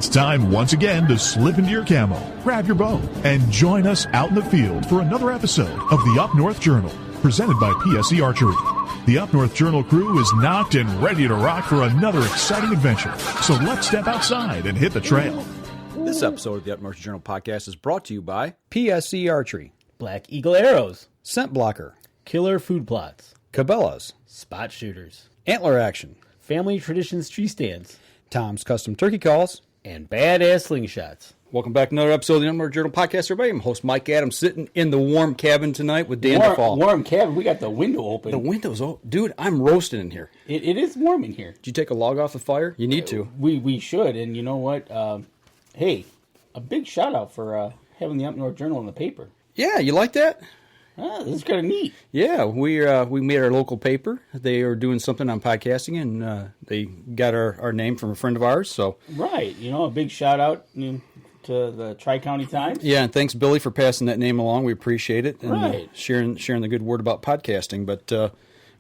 It's time once again to slip into your camo, grab your bow, and join us out in the field for another episode of the Up North Journal, presented by PSE Archery. The Up North Journal crew is knocked and ready to rock for another exciting adventure. So let's step outside and hit the trail. This episode of the Up North Journal podcast is brought to you by PSE Archery, Black Eagle Arrows, Scent Blocker, Killer Food Plots, Cabela's, Spot Shooters, Antler Action, Family Traditions Tree Stands, Tom's Custom Turkey Calls, and Badass Slingshots. Welcome back to another episode of the Up North Journal podcast, everybody. I'm host Mike Adams, sitting in the warm cabin tonight with Dan DeFall. Warm cabin. We got the window open. The window's open. Dude, I'm roasting in here. It is warm in here. Did you take a log off the fire? You need to. We should, and you know what? Hey, a big shout out for having the Up North Journal in the paper. Yeah, you like that? This is kind of neat. Yeah, we made our local paper. They are doing something on podcasting, and they got our name from a friend of ours. So right, a big shout out to the Tri-County Times. Yeah, and thanks, Billy, for passing that name along. We appreciate it, and right. sharing the good word about podcasting. But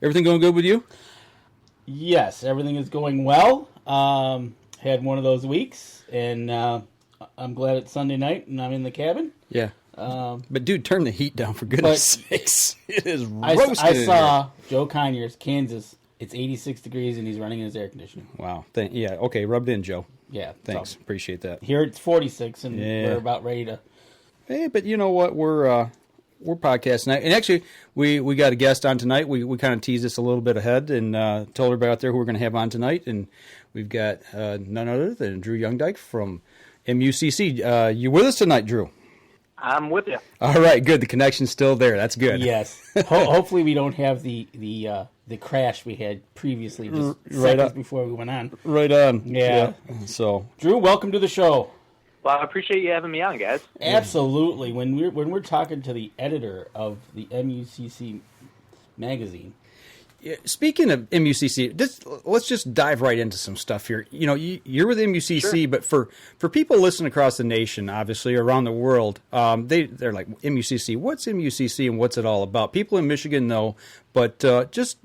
everything going good with you? Yes, everything is going well. Had one of those weeks, and I'm glad it's Sunday night, and I'm in the cabin. Yeah. But dude, turn the heat down for goodness sakes. It is roasting. I saw Joe Conyers, Kansas. It's 86 degrees and he's running his air conditioning. Wow. Yeah. Okay. Rubbed in, Joe. Yeah. Thanks. So, appreciate that. Here it's 46 and we're about ready to. Hey, but you know what? We're podcasting tonight, and actually we got a guest on tonight. We kind of teased this a little bit ahead and told everybody out there who we're going to have on tonight, and we've got none other than Drew Youngedyke from MUCC. You with us tonight, Drew? I'm with you. All right, good. The connection's still there. That's good. Yes. Hopefully we don't have the crash we had previously, just seconds before we went on. Right on. Yeah. So, Drew, welcome to the show. Well, I appreciate you having me on, guys. Absolutely. When we're talking to the editor of the MUCC magazine. Speaking of MUCC, let's just dive right into some stuff here. You're with MUCC, sure. But for people listening across the nation, obviously around the world, they're like, MUCC, what's MUCC and what's it all about? People in Michigan know, but just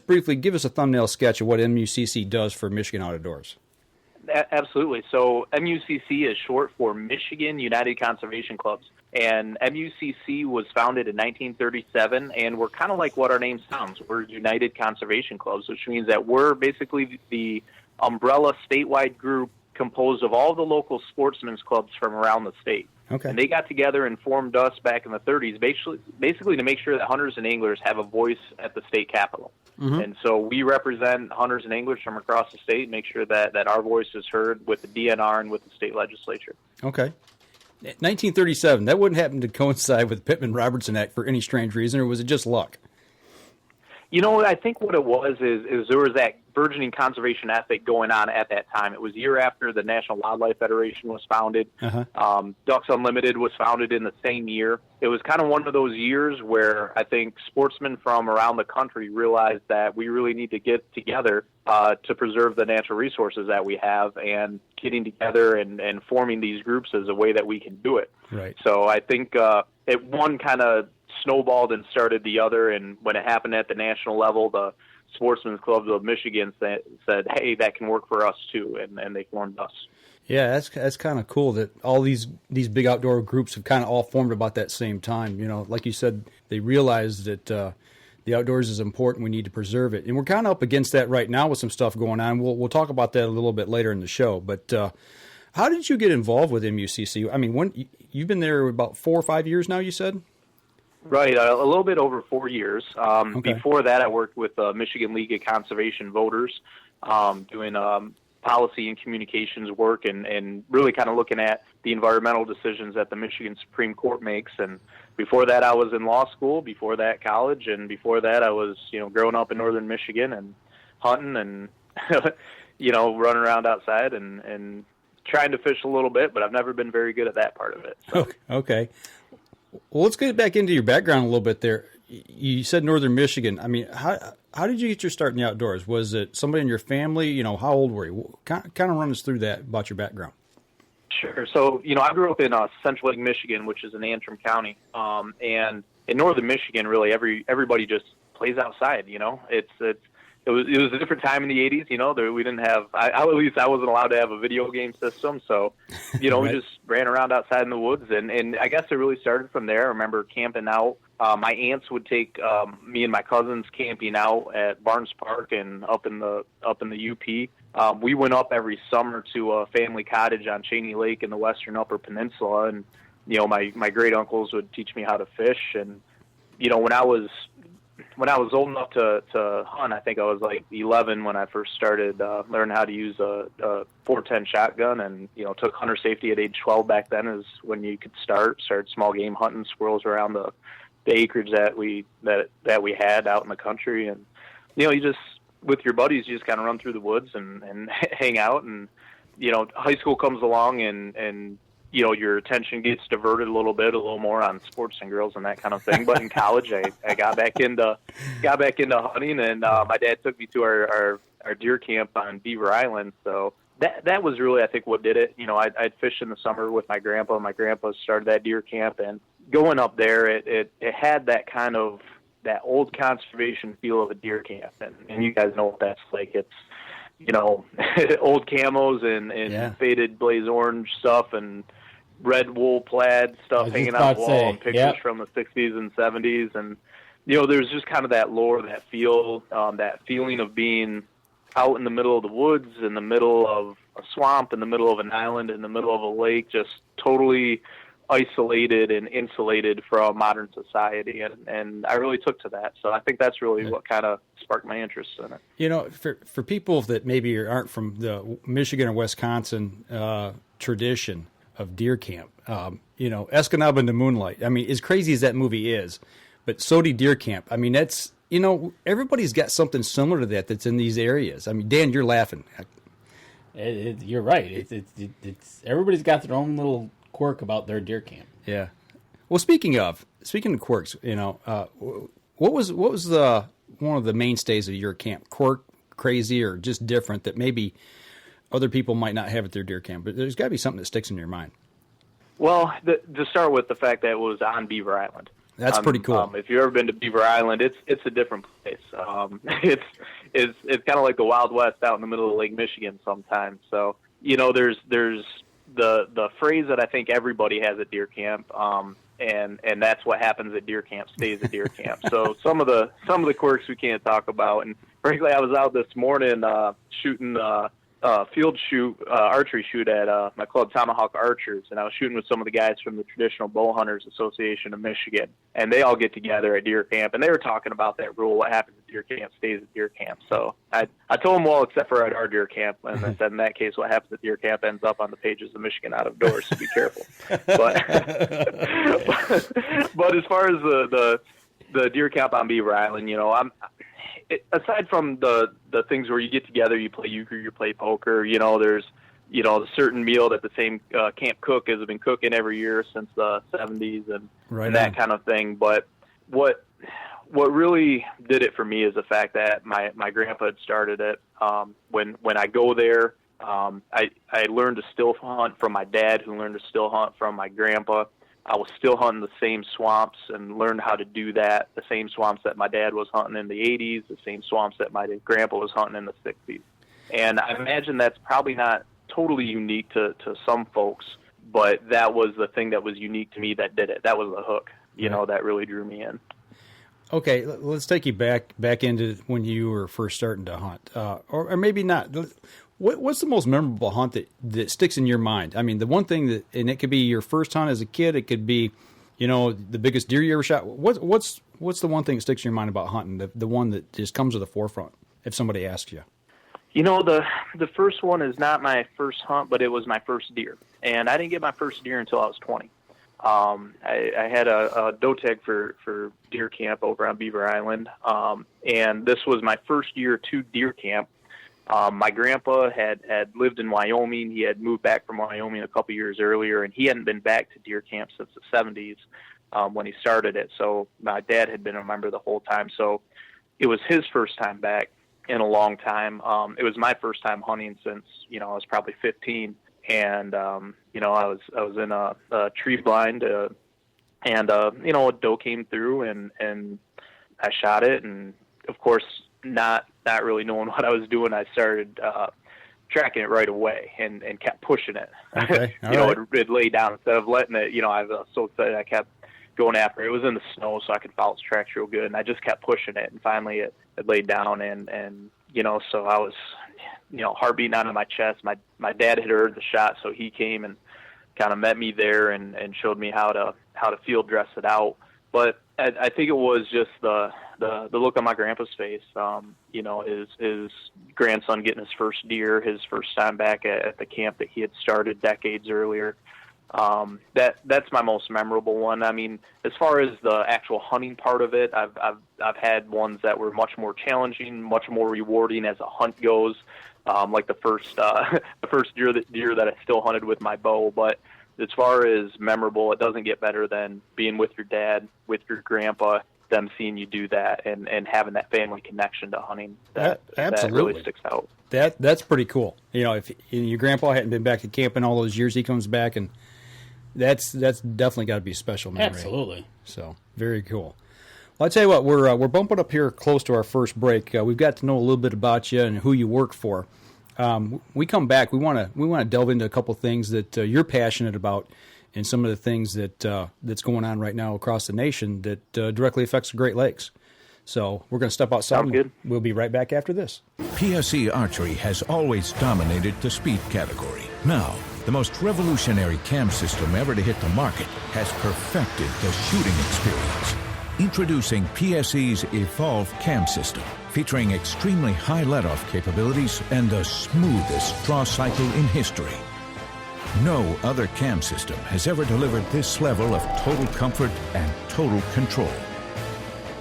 briefly give us a thumbnail sketch of what MUCC does for Michigan Outdoors. Absolutely. So MUCC is short for Michigan United Conservation Clubs. And MUCC was founded in 1937, and we're kind of like what our name sounds. We're United Conservation Clubs, which means that we're basically the umbrella statewide group composed of all the local sportsmen's clubs from around the state. Okay. And they got together and formed us back in the 30s, basically to make sure that hunters and anglers have a voice at the state capitol. Mm-hmm. And so we represent hunters and anglers from across the state, make sure that our voice is heard with the DNR and with the state legislature. Okay. 1937, that wouldn't happen to coincide with the Pittman-Robertson Act for any strange reason, or was it just luck? I think what it was is there was that burgeoning conservation ethic going on at that time. It was a year after the National Wildlife Federation was founded. Uh-huh. Ducks Unlimited was founded in the same year. It was kind of one of those years where I think sportsmen from around the country realized that we really need to get together to preserve the natural resources that we have, and getting together and forming these groups is a way that we can do it. Right. So I think one kind of snowballed and started the other, and when it happened at the national level, the Sportsmen's Clubs of Michigan said, hey, that can work for us too, and they formed us. Yeah, that's kind of cool that all these big outdoor groups have kind of all formed about that same time. Like you said, they realized that the outdoors is important. We need to preserve it, and we're kind of up against that right now with some stuff going on. We'll talk about that a little bit later in the show. But how did you get involved with MUCC? I mean, you've been there about 4 or 5 years now, you said? Right, a little bit over 4 years. Okay. Before that, I worked with the Michigan League of Conservation Voters, doing policy and communications work, and really kind of looking at the environmental decisions that the Michigan Supreme Court makes. And before that, I was in law school, before that, college, and before that, I was, growing up in northern Michigan and hunting and, running around outside and trying to fish a little bit, but I've never been very good at that part of it. So. Okay. Well, let's get back into your background a little bit there. You said northern Michigan. I mean, how did you get your start in the outdoors? Was it somebody in your family? How old were you? Kind of run us through that about your background. Sure. So, I grew up in Central Lake, Michigan, which is in Antrim County. And in northern Michigan, really, everybody just plays outside, It's it was a different time in the 80s. We didn't have, at least I wasn't allowed to have a video game system. So, right. We just ran around outside in the woods. And I guess it really started from there. I remember camping out. My aunts would take me and my cousins camping out at Barnes Park and up in the UP. We went up every summer to a family cottage on Cheney Lake in the western Upper Peninsula. And, my great uncles would teach me how to fish. And, when I was old enough to hunt, I think I was like 11 when I first started learning how to use a .410 shotgun, and took hunter safety at age 12. Back then is when you could start small game hunting squirrels around the acreage that we had out in the country. And you just, with your buddies, you just kind of run through the woods and hang out. And high school comes along and your attention gets diverted a little more on sports and girls and that kind of thing. But in college, I got back into hunting, and my dad took me to our deer camp on Beaver Island. So that was really, I think, what did it. I'd fish in the summer with my grandpa. My grandpa started that deer camp, and going up there, it had that kind of that old conservation feel of a deer camp, and you guys know what that's like. It's old camos and faded blaze orange stuff and red wool plaid stuff hanging on the wall, and pictures from the 60s and 70s. And, there's just kind of that lore, that feel, that feeling of being out in the middle of the woods, in the middle of a swamp, in the middle of an island, in the middle of a lake, just totally isolated and insulated from modern society. And I really took to that. So I think that's really what kind of sparked my interest in it. For people that maybe aren't from the Michigan or Wisconsin tradition of deer camp, Escanaba in the Moonlight, I mean, as crazy as that movie is, but so did deer camp. I mean, that's, everybody's got something similar to that's in these areas. I mean, Dan, you're laughing. You're right. It's everybody's got their own little quirk about their deer camp. Yeah. Well, speaking of quirks, what was the one of the mainstays of your camp? Quirk, crazy, or just different that maybe other people might not have at their deer camp, but there's got to be something that sticks in your mind. Well, to start with, the fact that it was on Beaver Island. That's pretty cool. If you've ever been to Beaver Island, it's a different place. It's kind of like the Wild West out in the middle of Lake Michigan sometimes. So there's the phrase that I think everybody has at deer camp, and that's what happens at deer camp stays at deer camp. So some of the quirks we can't talk about. And frankly, I was out this morning shooting field shoot, archery shoot at my club, Tomahawk Archers, and I was shooting with some of the guys from the Traditional Bow Hunters Association of Michigan, and they all get together at deer camp, and they were talking about that rule: what happens at deer camp stays at deer camp. So I told them, well, except for at our deer camp, and I said, in that case, what happens at deer camp ends up on the pages of Michigan Out of Doors, so be careful. But as far as the deer camp on Beaver Island, aside from the things where you get together, you play euchre, you play poker, there's, a certain meal that the same camp cook has been cooking every year since the 70s and that kind of thing. But what really did it for me is the fact that my grandpa had started it. When I go there, I learned to still hunt from my dad, who learned to still hunt from my grandpa. I was still hunting the same swamps and learned how to do that, the same swamps that my dad was hunting in the 80s, the same swamps that my grandpa was hunting in the 60s. And I imagine that's probably not totally unique to some folks, but that was the thing that was unique to me that did it. That was the hook, that really drew me in. Okay, let's take you back into when you were first starting to hunt, or maybe not. What's the most memorable hunt that sticks in your mind? I mean, the one thing and it could be your first hunt as a kid. It could be, the biggest deer you ever shot. What's the one thing that sticks in your mind about hunting? The one that just comes to the forefront if somebody asks you. The first one is not my first hunt, but it was my first deer, and I didn't get my first deer until I was 20. I had a doe tag for deer camp over on Beaver Island, and this was my first year to deer camp. My grandpa had lived in Wyoming. He had moved back from Wyoming a couple years earlier, and he hadn't been back to deer camp since the 70s when he started it. So my dad had been a member the whole time. So it was his first time back in a long time. It was my first time hunting since, I was probably 15. And, I was in a tree blind, and a doe came through, and I shot it. And of course, not really knowing what I was doing, I started tracking it right away and kept pushing it. Okay. All right. It laid down instead of letting it. I was so excited. I kept going after it. It was in the snow, so I could follow its tracks real good, and I just kept pushing it. And finally, it laid down, and so I was, heart beating out of my chest. My dad had heard the shot, so he came and kind of met me there and showed me how to field dress it out. But I think it was just the look on my grandpa's face. His grandson getting his first deer, his first time back at the camp that he had started decades earlier. That's my most memorable one. I mean, as far as the actual hunting part of it, I've had ones that were much more challenging, much more rewarding as a hunt goes. Like the first deer that I still hunted with my bow. But as far as memorable, it doesn't get better than being with your dad, with your grandpa, them seeing you do that, and having that family connection to hunting. That really sticks out. That's pretty cool. If your grandpa hadn't been back at camp in all those years, he comes back, and that's definitely got to be a special memory. Absolutely. So very cool. Well, I tell you what, we're bumping up here close to our first break. We've got to know a little bit about you and who you work for. We come back. We want to delve into a couple things that you're passionate about, and some of the things that's going on right now across the nation that directly affects the Great Lakes. So we're going to step outside. Sounds good. We'll be right back after this. PSE Archery has always dominated the speed category. Now, the most revolutionary cam system ever to hit the market has perfected the shooting experience. Introducing PSE's Evolve Cam System, featuring extremely high let-off capabilities and the smoothest draw cycle in history. No other cam system has ever delivered this level of total comfort and total control.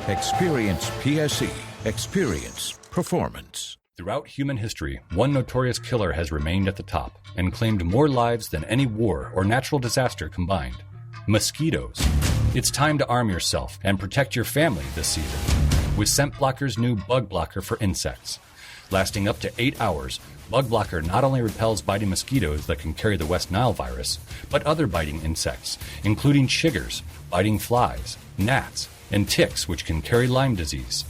Experience PSE. Experience performance. Throughout human history, one notorious killer has remained at the top and claimed more lives than any war or natural disaster combined. Mosquitoes. It's time to arm yourself and protect your family this season with Scent Blocker's new Bug Blocker for insects. Lasting up to 8 hours, Bug Blocker not only repels biting mosquitoes that can carry the West Nile virus, but other biting insects, including chiggers, biting flies, gnats, and ticks which can carry Lyme disease.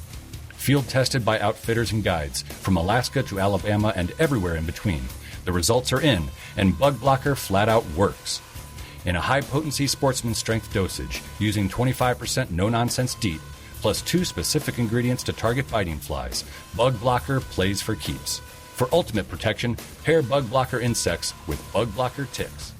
Field tested by outfitters and guides from Alaska to Alabama and everywhere in between. The results are in, and Bug Blocker flat out works. In a high-potency sportsman strength dosage, using 25% no-nonsense DEET, plus 2 specific ingredients to target biting flies, Bug Blocker plays for keeps. For ultimate protection, pair Bug Blocker insects with Bug Blocker ticks.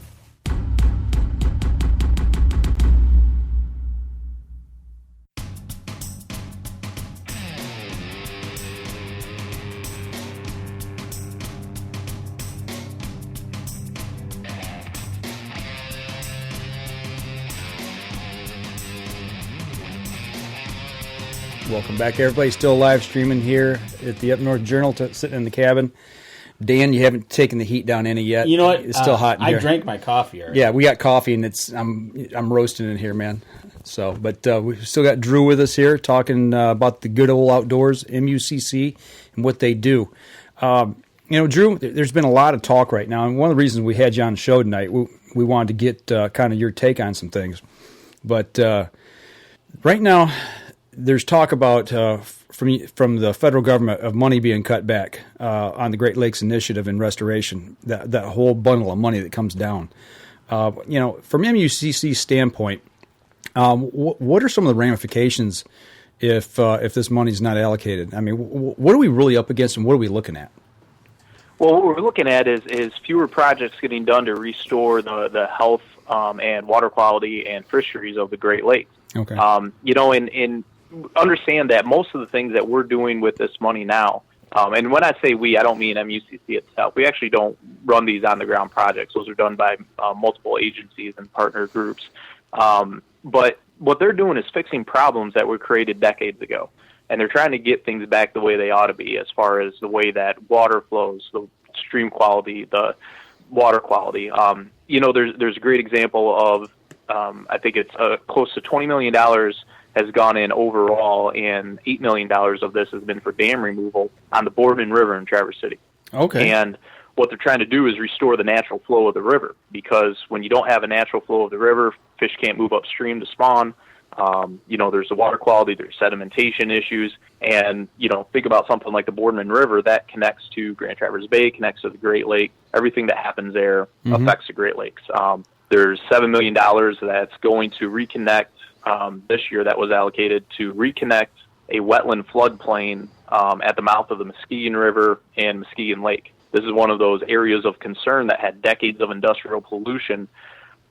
Welcome back, everybody. Still live streaming here at the Up North Journal, sitting in the cabin. Dan, you haven't taken the heat down any yet. You know what? It's still hot in here. I drank my coffee already. Yeah, we got coffee, and I'm roasting in here, man. So, but we've still got Drew with us here talking about the good old outdoors, MUCC, and what they do. Drew, there's been a lot of talk right now, and one of the reasons we had you on the show tonight, we wanted to get kind of your take on some things. But right now, there's talk about from the federal government of money being cut back on the Great Lakes Initiative and restoration. That whole bundle of money that comes down. From MUCC's standpoint, what are some of the ramifications if this money is not allocated? I mean, what are we really up against, and what are we looking at? Well, what we're looking at is fewer projects getting done to restore the health and water quality and fisheries of the Great Lakes. Okay. Understand that most of the things that we're doing with this money now, and when I say we, I don't mean MUCC itself. We actually don't run these on-the-ground projects. Those are done by multiple agencies and partner groups. But what they're doing is fixing problems that were created decades ago, and they're trying to get things back the way they ought to be as far as the way that water flows, the stream quality, the water quality. There's a great example of, I think it's close to $20 million has gone in overall, and $8 million of this has been for dam removal on the Boardman River in Traverse City. Okay. And what they're trying to do is restore the natural flow of the river, because when you don't have a natural flow of the river, fish can't move upstream to spawn. There's the water quality, there's sedimentation issues, and, think about something like the Boardman River that connects to Grand Traverse Bay, connects to the Great Lakes. Everything that happens there affects the Great Lakes. There's $7 million that's going to reconnect this year that was allocated to reconnect a wetland floodplain at the mouth of the Muskegon River and Muskegon Lake. This is one of those areas of concern that had decades of industrial pollution.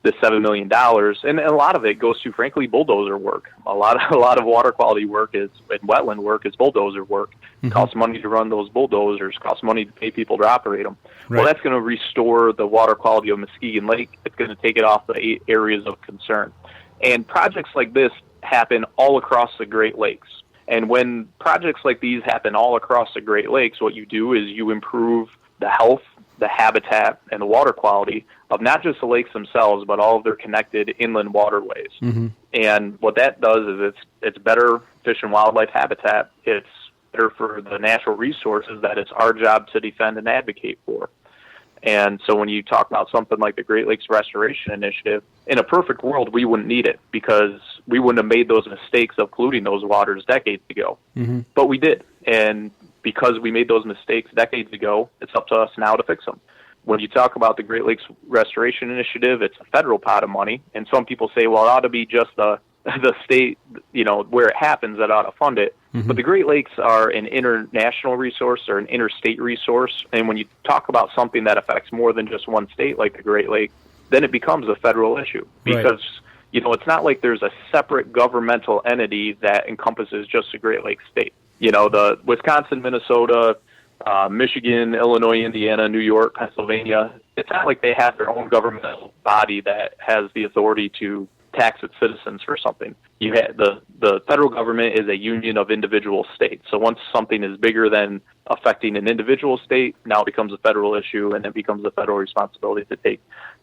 The $7 million, and a lot of it goes to, frankly, bulldozer work. A lot of water quality work and wetland work is bulldozer work. It costs money to run those bulldozers, costs money to pay people to operate them. Right. Well, that's going to restore the water quality of Muskegon Lake. It's going to take it off the 8 areas of concern. And projects like this happen all across the Great Lakes. And when projects like these happen all across the Great Lakes, what you do is you improve the health, the habitat, and the water quality of not just the lakes themselves, but all of their connected inland waterways. And what that does is it's better fish and wildlife habitat. It's better for the natural resources that it's our job to defend and advocate for. And so when you talk about something like the Great Lakes Restoration Initiative, in a perfect world, we wouldn't need it because we wouldn't have made those mistakes of polluting those waters decades ago. But we did. And because we made those mistakes decades ago, it's up to us now to fix them. When you talk about the Great Lakes Restoration Initiative, it's a federal pot of money, and some people say, well, it ought to be just the state, where it happens that ought to fund it. But the Great Lakes are an international resource or an interstate resource, and when you talk about something that affects more than just one state like the Great Lakes, then it becomes a federal issue because, it's not like there's a separate governmental entity that encompasses just the Great Lakes state. The Wisconsin, Minnesota, Michigan, Illinois, Indiana, New York, Pennsylvania, it's not like they have their own governmental body that has the authority to tax its citizens for something. You have the federal government is a union of individual states. So once something is bigger than affecting an individual state, now it becomes a federal issue and it becomes a federal responsibility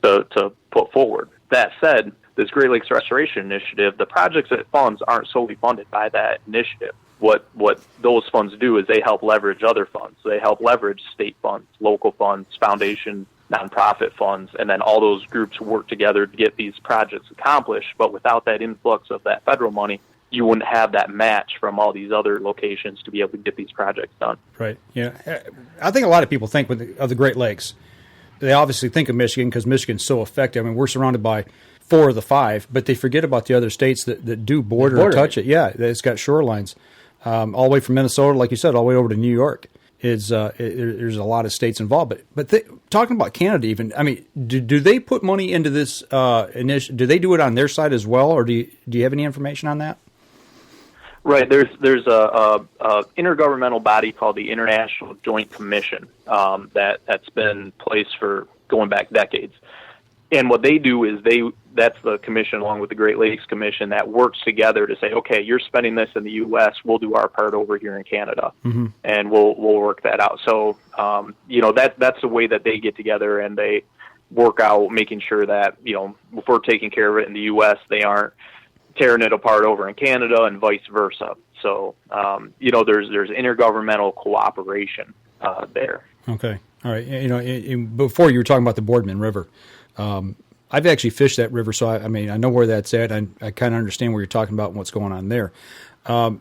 to put forward. That said, this Great Lakes Restoration Initiative, the projects it funds aren't solely funded by that initiative. What those funds do is they help leverage other funds. They help leverage state funds, local funds, foundation, nonprofit funds, and then all those groups work together to get these projects accomplished. But without that influx of that federal money, you wouldn't have that match from all these other locations to be able to get these projects done. Right. Yeah. I think a lot of people think of the Great Lakes. They obviously think of Michigan because Michigan's so effective. I mean, we're surrounded by 4 of the 5, but they forget about the other states that do border or touch it. Yeah, it's got shorelines. All the way from Minnesota, like you said, all the way over to New York. There's a lot of states involved. But talking about Canada even, I mean, do they put money into this initiative? Do they do it on their side as well, or do you have any information on that? Right. There's a intergovernmental body called the International Joint Commission that's been in place for going back decades. And what they do is that's the commission along with the Great Lakes Commission that works together to say, okay, you're spending this in the U.S., we'll do our part over here in Canada, and we'll work that out. So, that's the way that they get together and they work out making sure that, if we're taking care of it in the U.S., they aren't tearing it apart over in Canada and vice versa. So, there's intergovernmental cooperation there. Okay. All right. Before you were talking about the Boardman River, I've actually fished that river, so I know where that's at. I kind of understand what you're talking about and what's going on there. I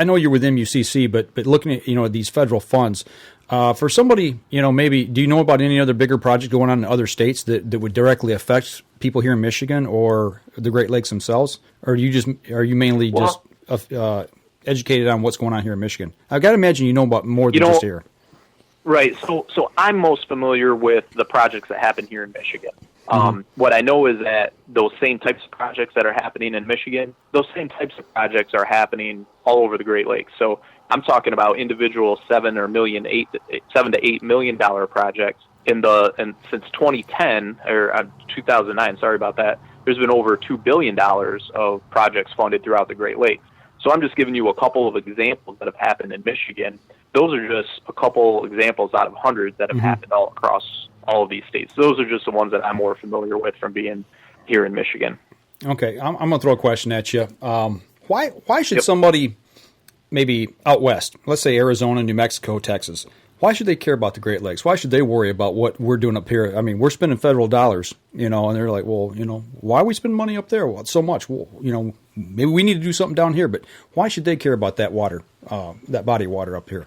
know you're with MUCC, but looking at, these federal funds, for somebody, maybe, do you know about any other bigger project going on in other states that would directly affect people here in Michigan or the Great Lakes themselves? Or are you mainly just educated on what's going on here in Michigan? I've got to imagine you know about more than just here. Right. So I'm most familiar with the projects that happen here in Michigan. What I know is that those same types of projects that are happening in Michigan, those same types of projects are happening all over the Great Lakes. So I'm talking about individual $7 to $8 million projects. Since 2010 or 2009, sorry about that, there's been over $2 billion of projects funded throughout the Great Lakes. So I'm just giving you a couple of examples that have happened in Michigan. Those are just a couple examples out of hundreds that have happened all across all of these states. Those are just the ones that I'm more familiar with from being here in Michigan. Okay, I'm going to throw a question at you. Why should somebody maybe out west, let's say Arizona, New Mexico, Texas, why should they care about the Great Lakes? Why should they worry about what we're doing up here? I mean, we're spending federal dollars, and they're like, well, why are we spending money up there? Well, so much. Well, maybe we need to do something down here, but why should they care about that water, that body of water up here?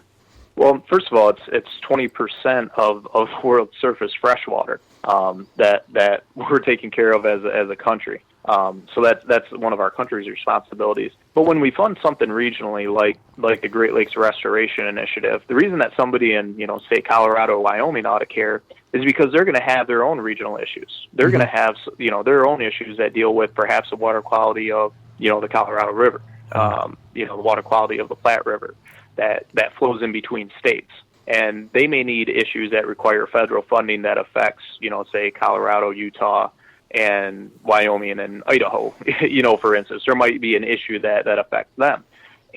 Well, first of all, it's 20% of world surface freshwater that we're taking care of as a country. So that's one of our country's responsibilities. But when we fund something regionally, like the Great Lakes Restoration Initiative, the reason that somebody in say Colorado or Wyoming ought to care is because they're going to have their own regional issues. They're going to have their own issues that deal with perhaps the water quality of the Colorado River, the water quality of the Platte River that flows in between states. And they may need issues that require federal funding that affects, say Colorado, Utah, and Wyoming and Idaho, for instance. There might be an issue that affects them.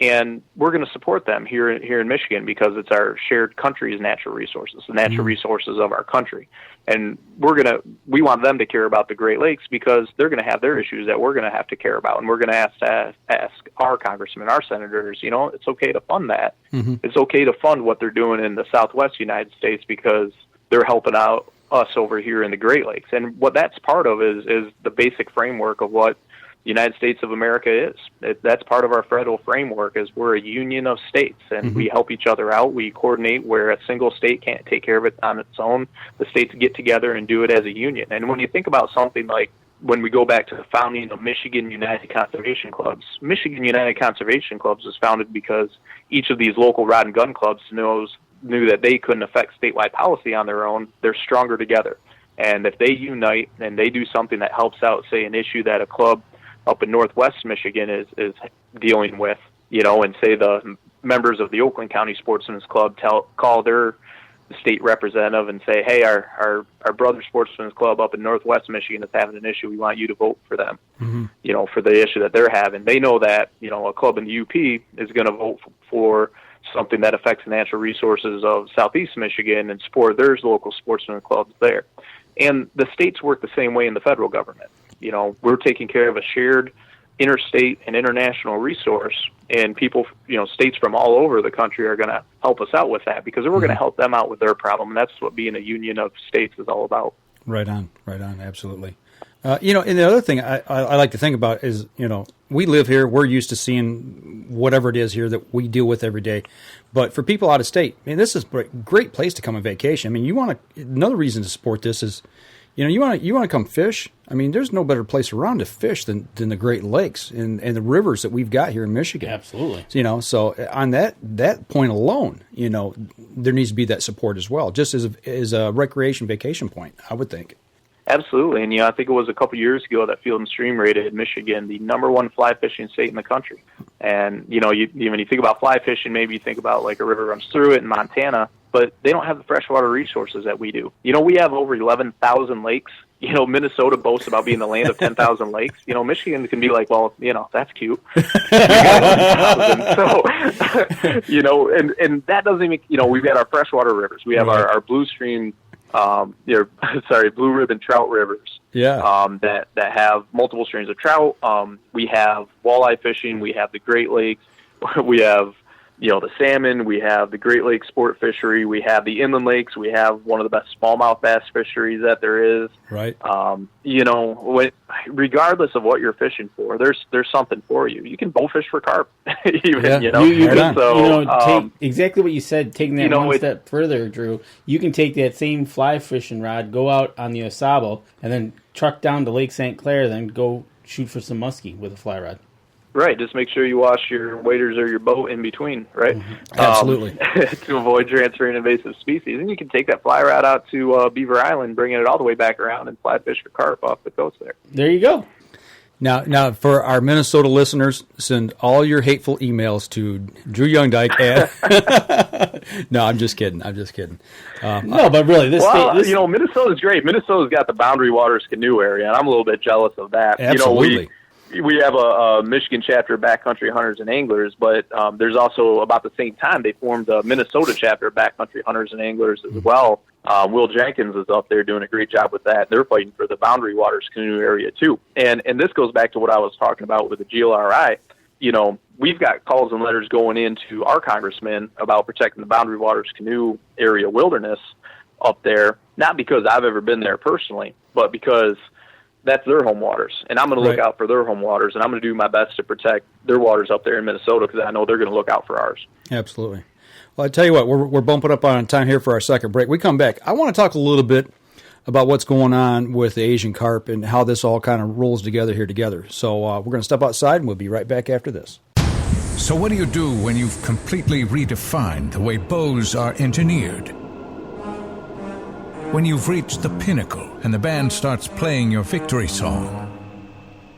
And we're going to support them here in Michigan because it's our shared country's natural resources, the natural resources of our country. And we want them to care about the Great Lakes because they're going to have their issues that we're going to have to care about. And we're going to ask our congressmen, our senators, it's okay to fund that. Mm-hmm. It's okay to fund what they're doing in the Southwest United States because they're helping out us over here in the Great Lakes. And what that's part of is the basic framework of what the United States of America is. That's part of our federal framework is we're a union of states, and we help each other out. We coordinate where a single state can't take care of it on its own. The states get together and do it as a union. And when you think about something like when we go back to the founding of Michigan United Conservation Clubs, Michigan United Conservation Clubs was founded because each of these local rod and gun clubs knew that they couldn't affect statewide policy on their own. They're stronger together. And if they unite and they do something that helps out, say, an issue that a club up in Northwest Michigan is dealing with, and say the members of the Oakland County Sportsman's Club call their state representative and say, hey, our brother Sportsman's Club up in Northwest Michigan is having an issue. We want you to vote for them, for the issue that they're having. They know that, a club in the UP is going to vote for something that affects the natural resources of Southeast Michigan and support their local sportsman clubs there. And the states work the same way in the federal government. We're taking care of a shared interstate and international resource, and people, states from all over the country are going to help us out with that because we're going to help them out with their problem. And that's what being a union of states is all about. Right on, absolutely. And the other thing I like to think about is, we live here. We're used to seeing whatever it is here that we deal with every day. But for people out of state, this is a great place to come on vacation. Another reason to support this is, you want to come fish. There's no better place around to fish than the Great Lakes and the rivers that we've got here in Michigan. Absolutely. So on that point alone, there needs to be that support as well, just as a recreation vacation point, I would think. Absolutely. And, I think it was a couple years ago that Field and Stream rated Michigan the #1 fly fishing state in the country. And, when you think about fly fishing, maybe you think about like a river runs through it in Montana, but they don't have the freshwater resources that we do. We have over 11,000 lakes. Minnesota boasts about being the land of 10,000 lakes. Michigan can be like, well, that's cute. So, and that doesn't even, we've got our freshwater rivers. We have our blue stream, blue ribbon trout rivers. Yeah. That have multiple streams of trout. We have walleye fishing. We have the Great Lakes. We have, the salmon. We have the Great Lakes sport fishery. We have the inland lakes. We have one of the best smallmouth bass fisheries that there is. Right. Regardless of what you're fishing for, there's something for you. You can bow fish for carp. Even, take exactly what you said. Taking that one step further, Drew, you can take that same fly fishing rod, go out on the Osabo, and then truck down to Lake St. Clair, then go shoot for some muskie with a fly rod. Right, just make sure you wash your waders or your boat in between, right? Absolutely. To avoid transferring invasive species. And you can take that fly rod out to Beaver Island, bringing it all the way back around and fly fish for carp off the coast there. There you go. Now, for our Minnesota listeners, send all your hateful emails to Drew Youngedyke. No, I'm just kidding. No, but really, Minnesota's great. Minnesota's got the Boundary Waters canoe area, and I'm a little bit jealous of that. Absolutely. We have a Michigan chapter of Backcountry Hunters and Anglers, but there's also, about the same time, they formed a Minnesota chapter of Backcountry Hunters and Anglers as well. Will Jenkins is up there doing a great job with that. They're fighting for the Boundary Waters canoe area, too. And this goes back to what I was talking about with the GLRI. we've got calls and letters going into our congressman about protecting the Boundary Waters Canoe area wilderness up there, not because I've ever been there personally, but because that's their home waters, and I'm going to look out for their home waters, and I'm going to do my best to protect their waters up there in Minnesota because I know they're going to look out for ours. Absolutely. Well, I tell you what, we're bumping up on time here for our second break. We come back. I want to talk a little bit about what's going on with the Asian carp and how this all kind of rolls together here together. So we're going to step outside, and we'll be right back after this. So what do you do when you've completely redefined the way bows are engineered? When you've reached the pinnacle and the band starts playing your victory song,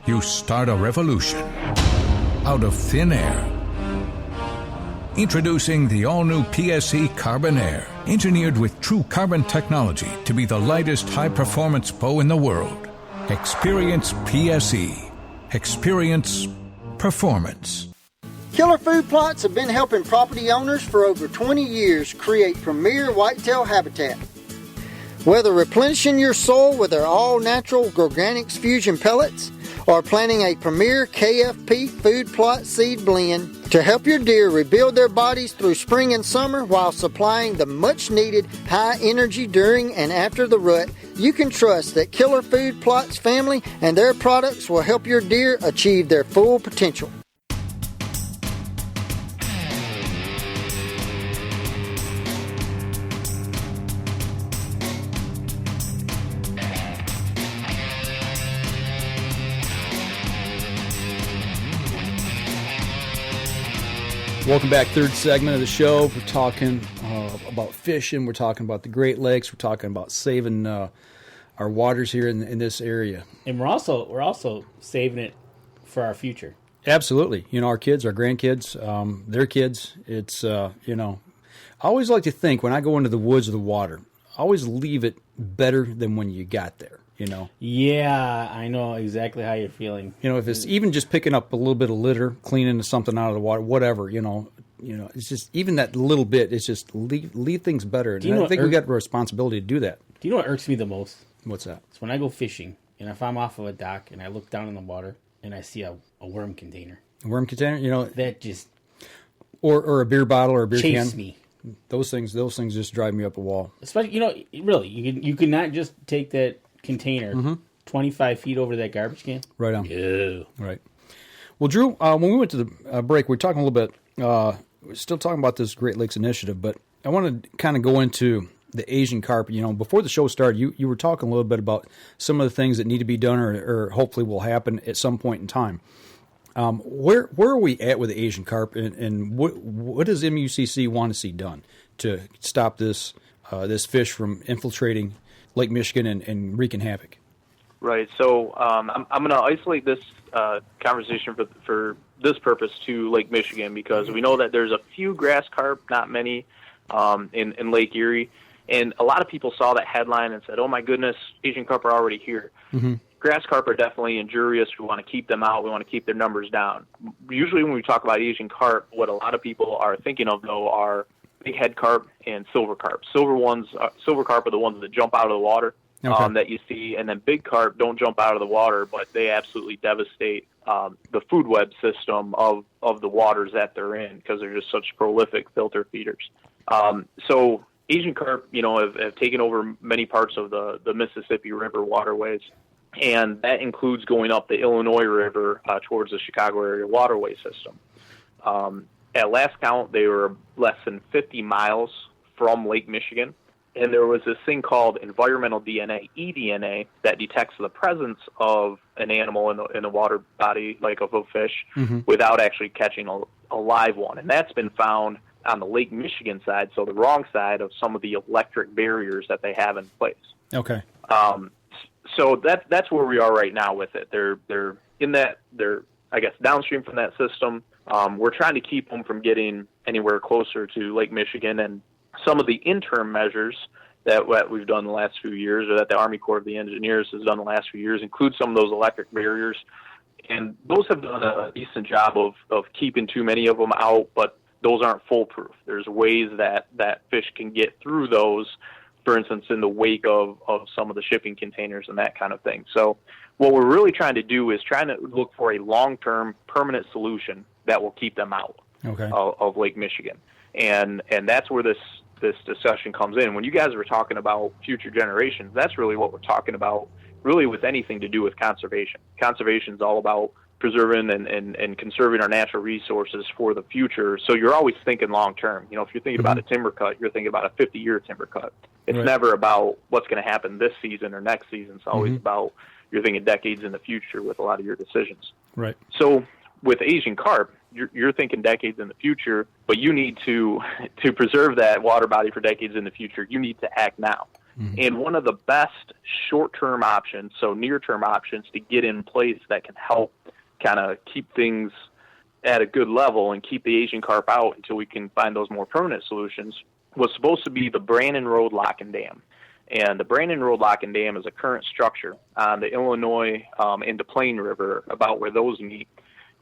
you start a revolution out of thin air. Introducing the all-new PSE Carbon Air, engineered with true carbon technology to be the lightest high-performance bow in the world. Experience PSE. Experience performance. Killer Food Plots have been helping property owners for over 20 years create premier whitetail habitat. Whether replenishing your soil with their all-natural Organics Fusion pellets or planting a premier KFP food plot seed blend to help your deer rebuild their bodies through spring and summer while supplying the much-needed high energy during and after the rut, you can trust that Killer Food Plots family and their products will help your deer achieve their full potential. Welcome back, third segment of the show. We're talking about fishing. We're talking about the Great Lakes. We're talking about saving our waters here in this area. And we're also saving it for our future. Absolutely. You know, our kids, our grandkids, their kids. It's, I always like to think when I go into the woods or the water, I always leave it better than when you got there. Yeah, I know exactly how you're feeling. If it's even just picking up a little bit of litter, cleaning something out of the water, whatever, it's just even that little bit. It's just leave things better. And I think we got a responsibility to do that. Do you know what irks me the most? What's that? It's when I go fishing and if I'm off of a dock and I look down in the water and I see a worm container. A worm container, that just or a beer bottle or a beer can. Chase me. Those things just drive me up a wall. Especially, really, you could not just take that container 25 feet over that garbage can. Right on. Yeah. Right. Well, Drew, when we went to the break, we were talking a little bit, we're still talking about this Great Lakes initiative, but I want to kind of go into the Asian carp. Before the show started, you were talking a little bit about some of the things that need to be done or hopefully will happen at some point in time. Where are we at with the Asian carp, and what does MUCC want to see done to stop this fish from infiltrating Lake Michigan and wreaking havoc? Right. So I'm going to isolate this conversation for this purpose to Lake Michigan because we know that there's a few grass carp, not many, in Lake Erie. And a lot of people saw that headline and said, oh, my goodness, Asian carp are already here. Mm-hmm. Grass carp are definitely injurious. We want to keep them out. We want to keep their numbers down. Usually when we talk about Asian carp, what a lot of people are thinking of, though, are big head carp and silver carp. Silver carp are the ones that jump out of the water that you see, and then big carp don't jump out of the water, but they absolutely devastate the food web system of the waters that they're in because they're just such prolific filter feeders. So Asian carp, have taken over many parts of the Mississippi River waterways, and that includes going up the Illinois River towards the Chicago area waterway system. At last count, they were less than 50 miles from Lake Michigan, and there was this thing called environmental DNA, eDNA, that detects the presence of an animal in a water body, like of a fish, without actually catching a live one. And that's been found on the Lake Michigan side, so the wrong side of some of the electric barriers that they have in place. Okay. So that's where we are right now with it. They're in that, they're, I guess, downstream from that system. We're trying to keep them from getting anywhere closer to Lake Michigan, and some of the interim measures that we've done the last few years, or that the Army Corps of the Engineers has done the last few years, include some of those electric barriers, and those have done a decent job of keeping too many of them out, but those aren't foolproof. There's ways that fish can get through those, for instance, in the wake of some of the shipping containers and that kind of thing. So what we're really trying to do is trying to look for a long-term permanent solution that will keep them out of Lake Michigan. And that's where this discussion comes in. When you guys were talking about future generations, that's really what we're talking about, really with anything to do with conservation. Conservation is all about preserving and conserving our natural resources for the future. So you're always thinking long term. If you're thinking about a timber cut, you're thinking about a 50-year timber cut. It's never about what's going to happen this season or next season. It's always about, you're thinking decades in the future with a lot of your decisions. Right. So with Asian carp, you're thinking decades in the future, but you need to preserve that water body for decades in the future. You need to act now. And one of the best short-term options, so near-term options to get in place that can help kind of keep things at a good level and keep the Asian carp out until we can find those more permanent solutions, was supposed to be the Brandon Road Lock and Dam. And the Brandon Road Lock and Dam is a current structure on the Illinois and the Plain River, about where those meet.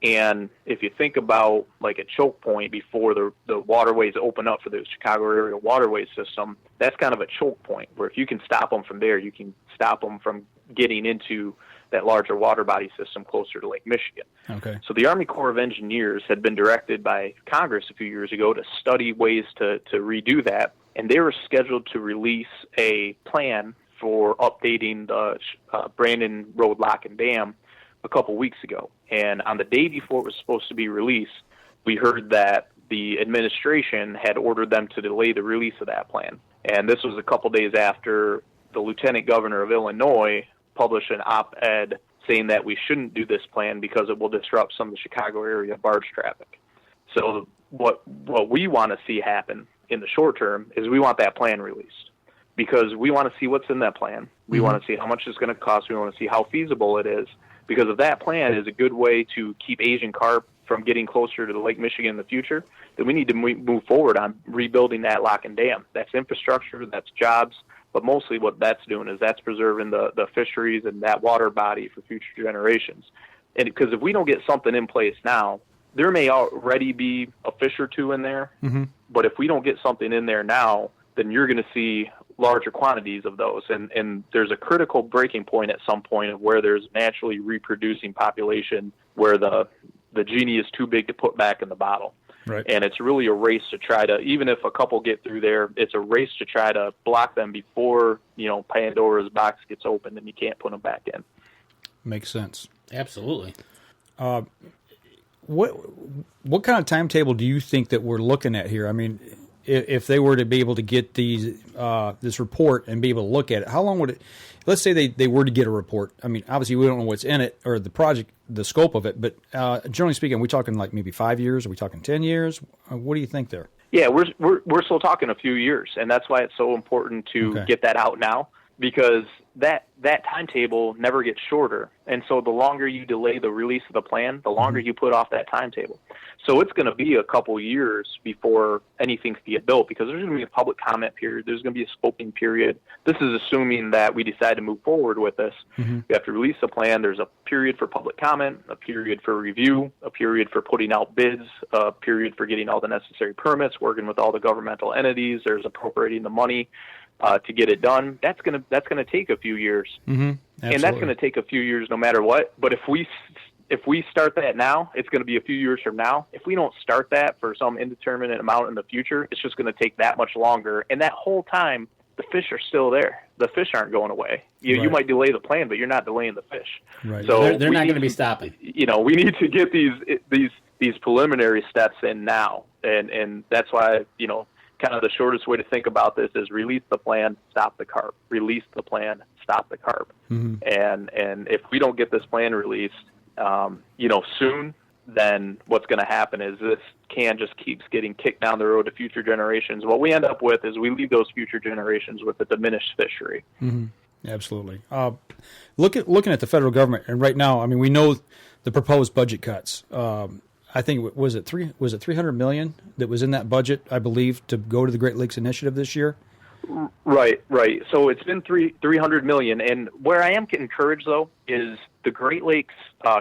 And if you think about like a choke point before the waterways open up for the Chicago area waterway system, that's kind of a choke point where if you can stop them from there, you can stop them from getting into that larger water body system closer to Lake Michigan. Okay. So the Army Corps of Engineers had been directed by Congress a few years ago to study ways to redo that, and they were scheduled to release a plan for updating the Brandon Road Lock and Dam a couple weeks ago. And on the day before it was supposed to be released, we heard that the administration had ordered them to delay the release of that plan. And this was a couple days after the lieutenant governor of Illinois published an op-ed saying that we shouldn't do this plan because it will disrupt some of the Chicago area barge traffic. So what we want to see happen in the short term is we want that plan released, because we want to see what's in that plan. We want to see how much it's going to cost. We want to see how feasible it is, because if that plan is a good way to keep Asian carp from getting closer to the Lake Michigan in the future, then we need to move forward on rebuilding that lock and dam. That's infrastructure, that's jobs, but mostly what that's doing is that's preserving the fisheries and that water body for future generations. And because if we don't get something in place now, there may already be a fish or two in there, but if we don't get something in there now, then you're going to see larger quantities of those. And there's a critical breaking point at some point of where there's naturally reproducing population where the genie is too big to put back in the bottle. Right. And it's really a race to try to, even if a couple get through there, it's a race to try to block them before, Pandora's box gets opened and you can't put them back in. Makes sense. Absolutely. What kind of timetable do you think that we're looking at here? I mean, if they were to be able to get this report and be able to look at it, how long would it? Let's say they were to get a report. I mean, obviously we don't know what's in it or the project, the scope of it, but generally speaking, are we talking like maybe 5 years? Are we talking 10 years? What do you think there? Yeah, we're still talking a few years, and that's why it's so important to get that out now, because that timetable never gets shorter. And so the longer you delay the release of the plan, the longer you put off that timetable. So it's going to be a couple years before anything can get built, because there's going to be a public comment period. There's going to be a scoping period. This is assuming that we decide to move forward with this. We have to release the plan. There's a period for public comment, a period for review, a period for putting out bids, a period for getting all the necessary permits, working with all the governmental entities. There's appropriating the money to get it done. That's gonna take a few years, and that's going to take a few years no matter what. But if we start that now, it's going to be a few years from now. If we don't start that for some indeterminate amount in the future, it's just going to take that much longer. And that whole time, the fish are still there. The fish aren't going away. You might delay the plan, but you're not delaying the fish. Right. So they're not going to be stopping. We need to get these preliminary steps in now, and that's why kind of the shortest way to think about this is release the plan, stop the carp. Release the plan, stop the carp. And if we don't get this plan released, soon, then what's going to happen is this can just keeps getting kicked down the road to future generations. What we end up with is we leave those future generations with a diminished fishery. Absolutely. Looking at the federal government, and right now, I mean, we know the proposed budget cuts. I think was it $300 million that was in that budget, I believe, to go to the Great Lakes Initiative this year. Right. So it's been $300 million, and where I am encouraged though is the Great Lakes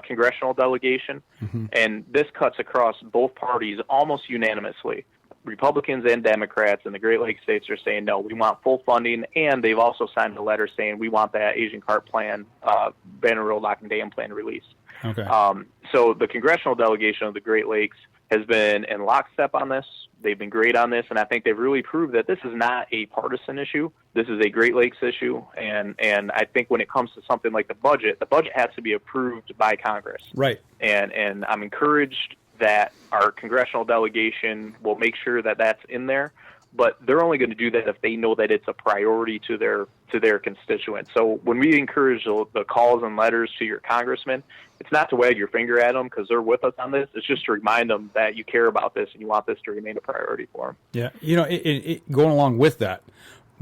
congressional delegation, and this cuts across both parties almost unanimously. Republicans and Democrats in the Great Lakes states are saying no, we want full funding, and they've also signed a letter saying we want that Asian carp plan, Banner Road Lock and Dam plan released. Okay. So the congressional delegation of the Great Lakes has been in lockstep on this. They've been great on this, and I think they've really proved that this is not a partisan issue. This is a Great Lakes issue, and I think when it comes to something like the budget has to be approved by Congress. Right. And I'm encouraged that our congressional delegation will make sure that that's in there, but they're only going to do that if they know that it's a priority to their constituents. So when we encourage the calls and letters to your congressman, it's not to wag your finger at them because they're with us on this. It's just to remind them that you care about this and you want this to remain a priority for them. Yeah, going along with that,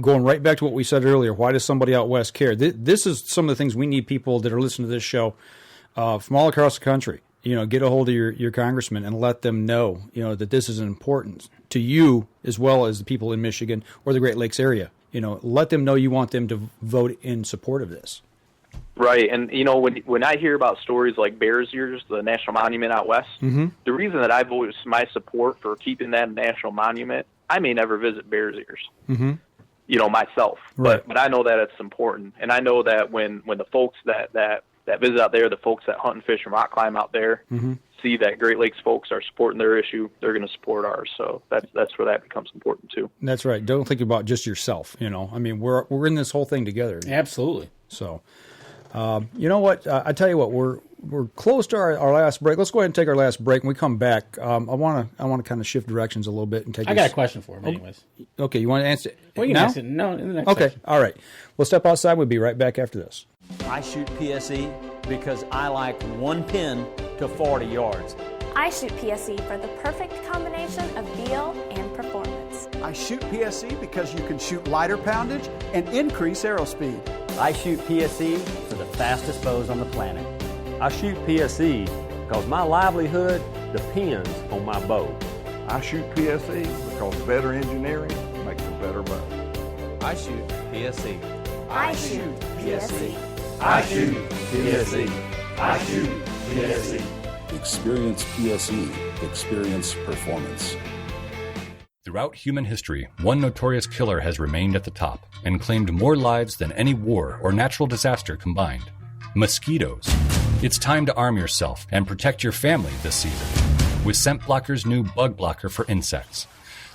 going right back to what we said earlier, why does somebody out west care? This is some of the things we need people that are listening to this show from all across the country. Get a hold of your congressman and let them know, that this is important to you as well as the people in Michigan or the Great Lakes area. Let them know you want them to vote in support of this. Right, and when I hear about stories like Bears Ears, the national monument out west, mm-hmm. the reason that I've voiced my support for keeping that national monument, I may never visit Bears Ears, mm-hmm. Myself, right. but I know that it's important, and I know that when the folks that visit out there, the folks that hunt and fish and rock climb out there, mm-hmm. see that Great Lakes folks are supporting their issue, they're going to support ours. So that's where that becomes important too. That's right. Don't think about just yourself. We're in this whole thing together. Absolutely. So. You know what? I tell you what, we're close to our last break. Let's go ahead and take our last break. When we come back, I want to kind of shift directions a little bit and take. I got a question for him, anyways. Okay, you want to answer? Well, you can ask it. No, in the next. Okay, section. All right. We'll step outside. We'll be right back after this. I shoot PSE because I like one pin to 40 yards. I shoot PSE for the perfect combination of feel and performance. I shoot PSE because you can shoot lighter poundage and increase arrow speed. I shoot PSE for the fastest bows on the planet. I shoot PSE because my livelihood depends on my bow. I shoot PSE because better engineering makes a better bow. I shoot PSE. I shoot PSE. I shoot PSE. I shoot PSE. Experience PSE. Experience performance. Throughout human history, one notorious killer has remained at the top and claimed more lives than any war or natural disaster combined. Mosquitoes. It's time to arm yourself and protect your family this season with Scent Blocker's new Bug Blocker for insects.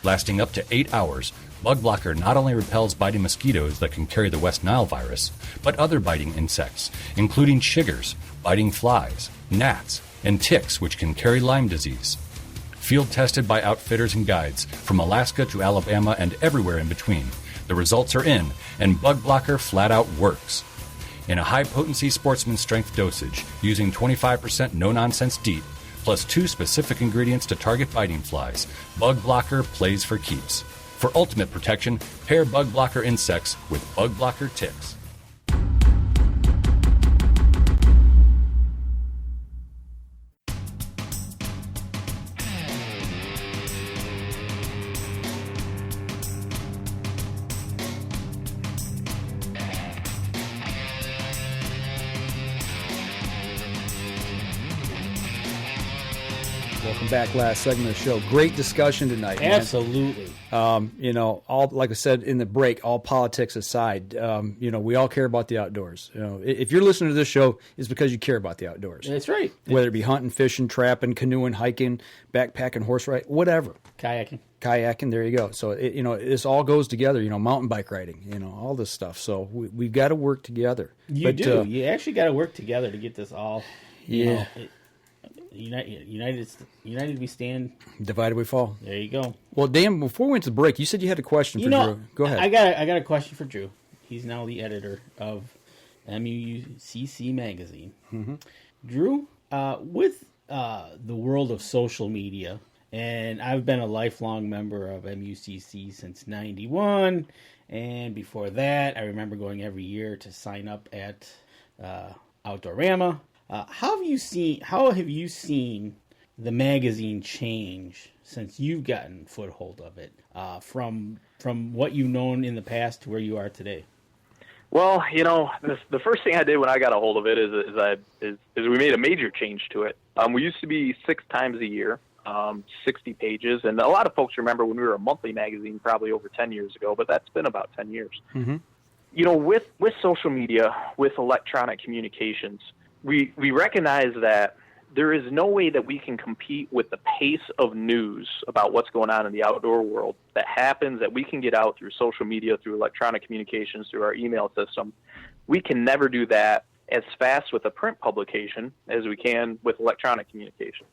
Lasting up to 8 hours, Bug Blocker not only repels biting mosquitoes that can carry the West Nile virus, but other biting insects, including chiggers, biting flies, gnats, and ticks which can carry Lyme disease. Field tested by outfitters and guides from Alaska to Alabama and everywhere in between. The results are in, and Bug Blocker flat out works. In a high-potency sportsman strength dosage, using 25% no-nonsense DEET, plus 2 specific ingredients to target biting flies, Bug Blocker plays for keeps. For ultimate protection, pair Bug Blocker insects with Bug Blocker ticks. Welcome back. Last segment of the show. Great discussion tonight. Man. Absolutely. All like I said in the break, all politics aside, we all care about the outdoors. If you're listening to this show, it's because you care about the outdoors. That's right. Whether it be hunting, fishing, trapping, canoeing, hiking, backpacking, horse riding, whatever. Kayaking. There you go. So this all goes together. Mountain bike riding. All this stuff. So we've got to work together. You actually got to work together to get this all. United we stand. Divided we fall. There you go. Well, Dan, before we went to the break, you said you had a question for Drew. Go ahead. I got a question for Drew. He's now the editor of MUCC magazine. Mm-hmm. Drew, with the world of social media, and I've been a lifelong member of MUCC since '91, and before that, I remember going every year to sign up at Outdoorama. How have you seen the magazine change since you've gotten foothold of it, from what you've known in the past to where you are today? Well, the first thing I did when I got a hold of it is we made a major change to it. We used to be 6 times a year, 60 pages, and a lot of folks remember when we were a monthly magazine probably over 10 years ago, but that's been about 10 years. Mm-hmm. With social media, with electronic communications, we recognize that there is no way that we can compete with the pace of news about what's going on in the outdoor world that happens, that we can get out through social media, through electronic communications, through our email system. We can never do that as fast with a print publication as we can with electronic communication.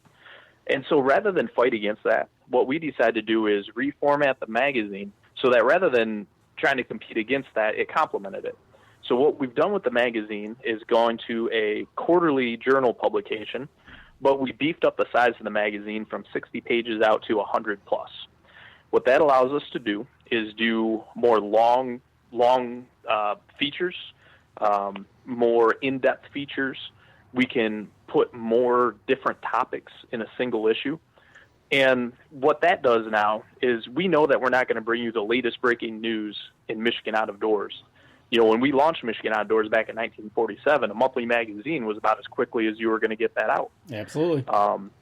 And so rather than fight against that, what we decided to do is reformat the magazine so that rather than trying to compete against that, it complemented it. So what we've done with the magazine is gone to a quarterly journal publication, but we beefed up the size of the magazine from 60 pages out to 100 plus. What that allows us to do is do more long features, more in-depth features. We can put more different topics in a single issue. And what that does now is we know that we're not going to bring you the latest breaking news in Michigan Out of Doors. You know, when we launched Michigan Out of Doors back in 1947, a monthly magazine was about as quickly as you were going to get that out. Absolutely.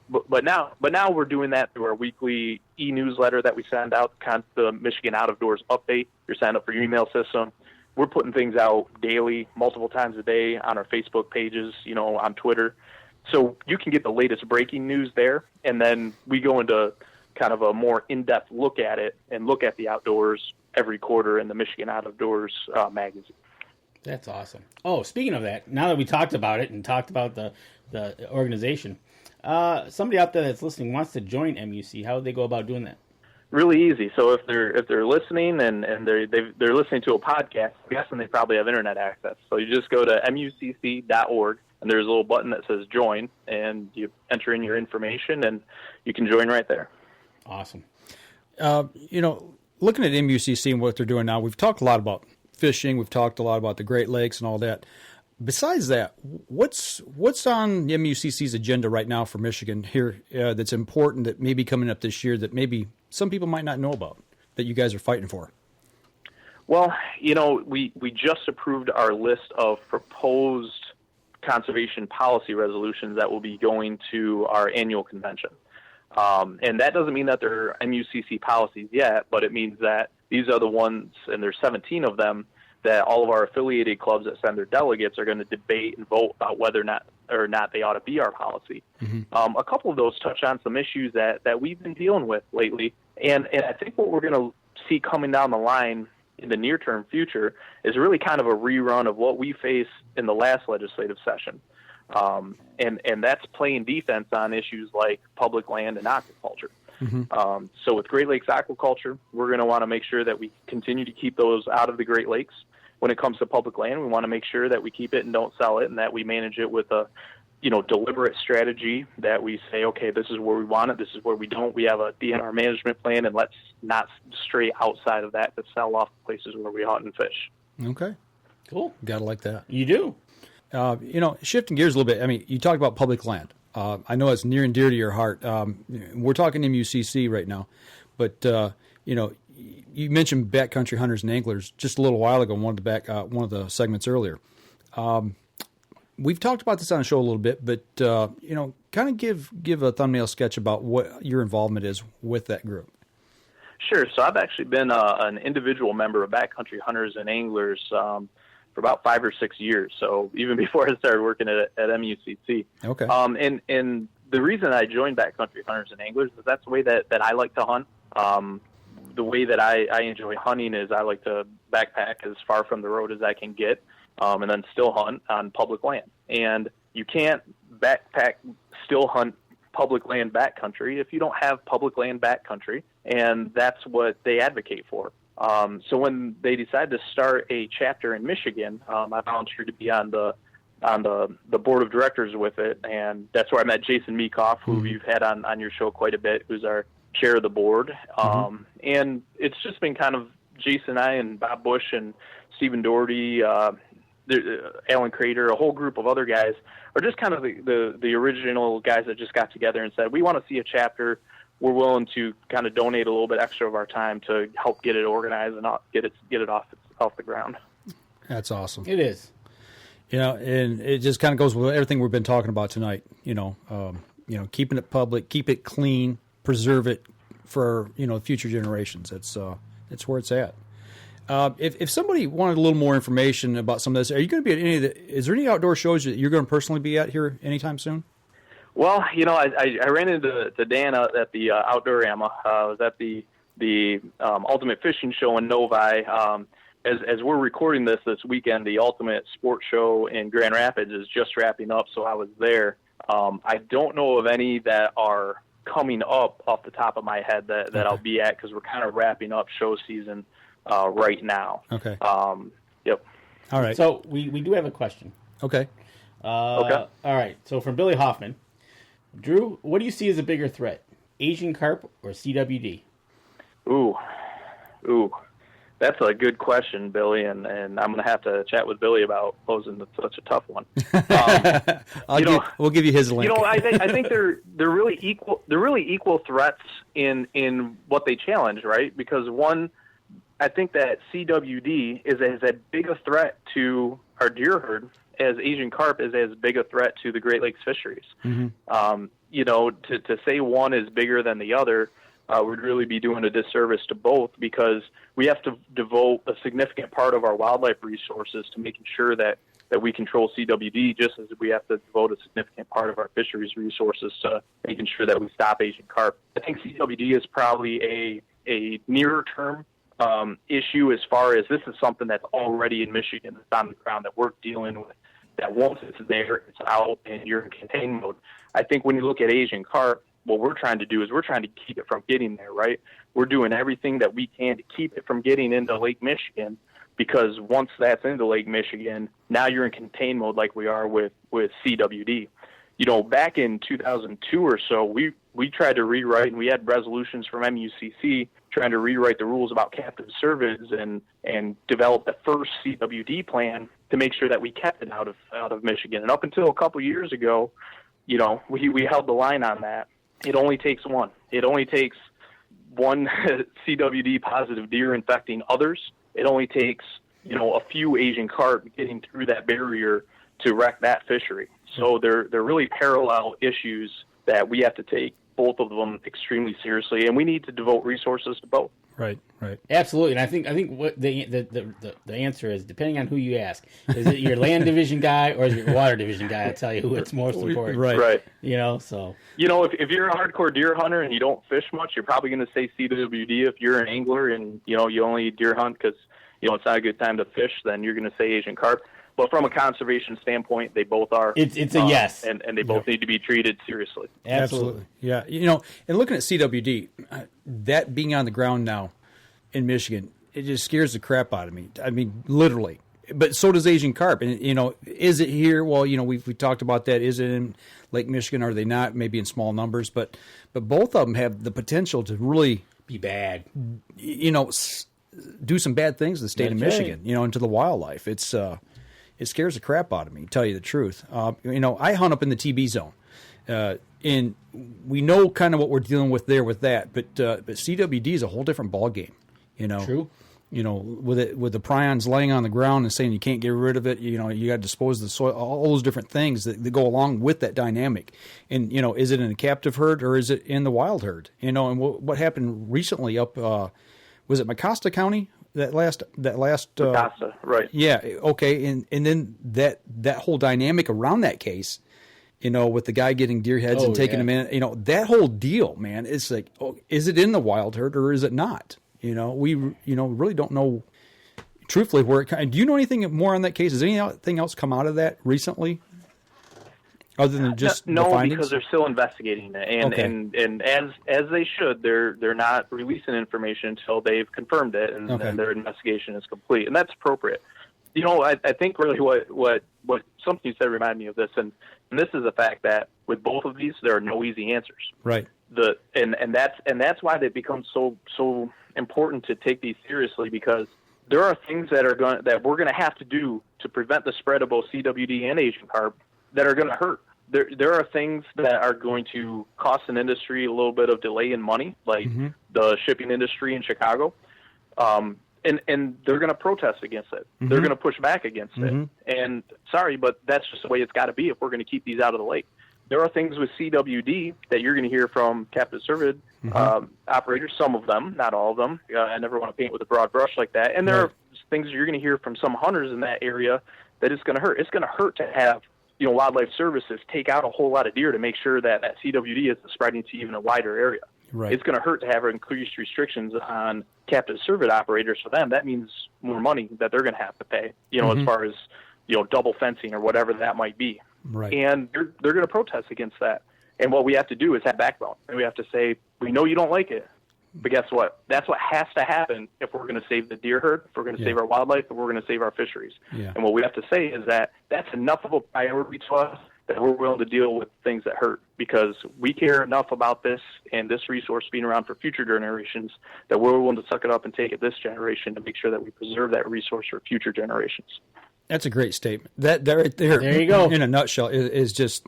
But now we're doing that through our weekly e-newsletter that we send out, the Michigan Out of Doors update. You're signed up for your email system. We're putting things out daily, multiple times a day on our Facebook pages, you know, on Twitter. So you can get the latest breaking news there, and then we go into kind of a more in-depth look at it and look at the outdoors every quarter in the Michigan Out of Doors magazine. That's awesome. Oh, speaking of that, now that we talked about it and talked about the organization, somebody out there that's listening wants to join MUC. How would they go about doing that? Really easy. So if they're listening and they're listening to a podcast, I'm guessing they probably have internet access. So you just go to mucc.org. And there's a little button that says join, and you enter in your information, and you can join right there. Awesome. You know, looking at MUCC and what they're doing now, we've talked a lot about fishing. We've talked a lot about the Great Lakes and all that. Besides that, what's on MUCC's agenda right now for Michigan here that's important that may be coming up this year that maybe some people might not know about that you guys are fighting for? Well, you know, we just approved our list of proposed conservation policy resolutions that will be going to our annual convention. And that doesn't mean that they're MUCC policies yet, but it means that these are the ones, and there's 17 of them, that all of our affiliated clubs that send their delegates are going to debate and vote about whether or not they ought to be our policy. Mm-hmm. A couple of those touch on some issues that we've been dealing with lately. And I think what we're going to see coming down the line in the near-term future is really kind of a rerun of what we faced in the last legislative session. And that's playing defense on issues like public land and aquaculture. Mm-hmm. So with Great Lakes aquaculture, we're going to want to make sure that we continue to keep those out of the Great Lakes. When it comes to public land, we want to make sure that we keep it and don't sell it, and that we manage it with a deliberate strategy that we say, okay, this is where we want it, this is where we don't. We have a DNR management plan, and let's not stray outside of that to sell off places where we hunt and fish. Okay. Cool. Gotta like that. You do. Shifting gears a little bit, I mean, you talked about public land. I know it's near and dear to your heart. We're talking MUCC right now, but, you mentioned backcountry hunters and anglers just a little while ago in one of the segments earlier. We've talked about this on the show a little bit, but, kind of give a thumbnail sketch about what your involvement is with that group. Sure. So I've actually been an individual member of backcountry hunters and anglers for about 5 or 6 years. So even before I started working at MUCC. Okay. And the reason I joined backcountry hunters and anglers is that's the way that I like to hunt. The way that I enjoy hunting is I like to backpack as far from the road as I can get. And then still hunt on public land. And you can't backpack, still hunt public land backcountry if you don't have public land backcountry, and that's what they advocate for. So when they decided to start a chapter in Michigan, I volunteered to be on the board of directors with it, and that's where I met Jason Meekoff, who you've had on your show quite a bit, who's our chair of the board. And it's just been kind of Jason and I and Bob Bush and Stephen Doherty, Alan Crater, a whole group of other guys are just kind of the original guys that just got together and said, we want to see a chapter. We're willing to kind of donate a little bit extra of our time to help get it organized and get it off the ground. That's awesome. It is. And it just kind of goes with everything we've been talking about tonight. Keeping it public, keep it clean, preserve it for future generations. That's where it's at. If somebody wanted a little more information about some of this, are you going to be at any of is there any outdoor shows that you're going to personally be at here anytime soon? Well, I ran into Dan at the Outdoor AMA. I was at the Ultimate Fishing Show in Novi. As we're recording this weekend, the Ultimate Sports Show in Grand Rapids is just wrapping up, so I was there. I don't know of any that are coming up off the top of my head that I'll be at, because we're kind of wrapping up show season right now. Okay. Yep. All right. So we do have a question. Okay. Okay. All right. So from Billy Hoffman, Drew, what do you see as a bigger threat, Asian carp or CWD? Ooh. That's a good question, Billy, and I'm going to have to chat with Billy about posing such a tough one. We'll give you his link. I think they're really equal. They're really equal threats in what they challenge, right? Because one, I think that CWD is as big a threat to our deer herd as Asian carp is as big a threat to the Great Lakes fisheries. Mm-hmm. To say one is bigger than the other would really be doing a disservice to both, because we have to devote a significant part of our wildlife resources to making sure that we control CWD, just as we have to devote a significant part of our fisheries resources to making sure that we stop Asian carp. I think CWD is probably a nearer term issue, as far as this is something that's already in Michigan, that's on the ground, that we're dealing with, that once it's there, it's out, and you're in containment mode. I think when you look at Asian carp, what we're trying to do is we're trying to keep it from getting there, right? We're doing everything that we can to keep it from getting into Lake Michigan, because once that's into Lake Michigan, now you're in containment mode like we are with CWD. Back in 2002 or so, we tried to rewrite, and we had resolutions from MUCC trying to rewrite the rules about captive cervids and develop the first CWD plan to make sure that we kept it out of Michigan. And up until a couple years ago, we held the line on that. It only takes one. It only takes one CWD positive deer infecting others. It only takes, a few Asian carp getting through that barrier to wreck that fishery. So they're really parallel issues that we have to take both of them extremely seriously, and we need to devote resources to both. Right. Absolutely, and I think what the answer is, depending on who you ask. Is it your land division guy or is it your water division guy? I'll tell you who it's most important. Right. So. If you're a hardcore deer hunter and you don't fish much, you're probably going to say CWD. If you're an angler and, you only deer hunt because, it's not a good time to fish, then you're going to say Asian carp. But from a conservation standpoint, they both are. It's a yes. And they both need to be treated seriously. Absolutely. Yeah. And looking at CWD, that being on the ground now in Michigan, it just scares the crap out of me. I mean, literally. But so does Asian carp. And, is it here? Well, we talked about that. Is it in Lake Michigan? Are they not? Maybe in small numbers. But both of them have the potential to really be bad. Do some bad things to the state of Michigan, and to the wildlife. It scares the crap out of me, to tell you the truth. I hunt up in the TB zone, and we know kind of what we're dealing with there with that. But CWD is a whole different ballgame. True. With the prions laying on the ground and saying you can't get rid of it. You got to dispose of the soil. All those different things that go along with that dynamic. And is it in a captive herd or is it in the wild herd? And what happened recently up. Was it Mecosta County? That last Mecosta, right? Yeah. Okay. And then that whole dynamic around that case, with the guy getting deer heads and taking them in, that whole deal, man. It's like, is it in the wild herd or is it not? We really don't know. Truthfully, where it. Do you know anything more on that case? Has anything else come out of that recently? Other than just no, the findings? Because they're still investigating it, and as they should, they're not releasing information until they've confirmed it and their investigation is complete, and that's appropriate. I think really what something you said reminded me of this, and this is the fact that with both of these, there are no easy answers. Right. And that's why they become so important to take these seriously, because there are things that we're going to have to do to prevent the spread of both CWD and Asian carp that are going to hurt. There are things that are going to cost an industry a little bit of delay in money, like the shipping industry in Chicago, and they're going to protest against it. They're going to push back against it. And sorry, but that's just the way it's got to be if we're going to keep these out of the lake. there are things with CWD that you're going to hear from captive cervid operators, some of them, not all of them. I never want to paint with a broad brush like that. And there are things you're going to hear from some hunters in that area that it's going to hurt. It's going to hurt to have, wildlife services take out a whole lot of deer to make sure that CWD is spreading to even a wider area. Right. It's going to hurt to have increased restrictions on captive cervid operators. For them, that means more money that they're going to have to pay, as far as, double fencing or whatever that might be. Right. And they're going to protest against that. And what we have to do is have backbone. And we have to say, we know you don't like it, but guess what? That's what has to happen if we're going to save the deer herd, if we're going to save our wildlife, if we're going to save our fisheries. Yeah. And what we have to say is that that's enough of a priority to us that we're willing to deal with things that hurt, because we care enough about this and this resource being around for future generations that we're willing to suck it up and take it this generation to make sure that we preserve that resource for future generations. That's a great statement. That right there, there you go. In a nutshell, is just,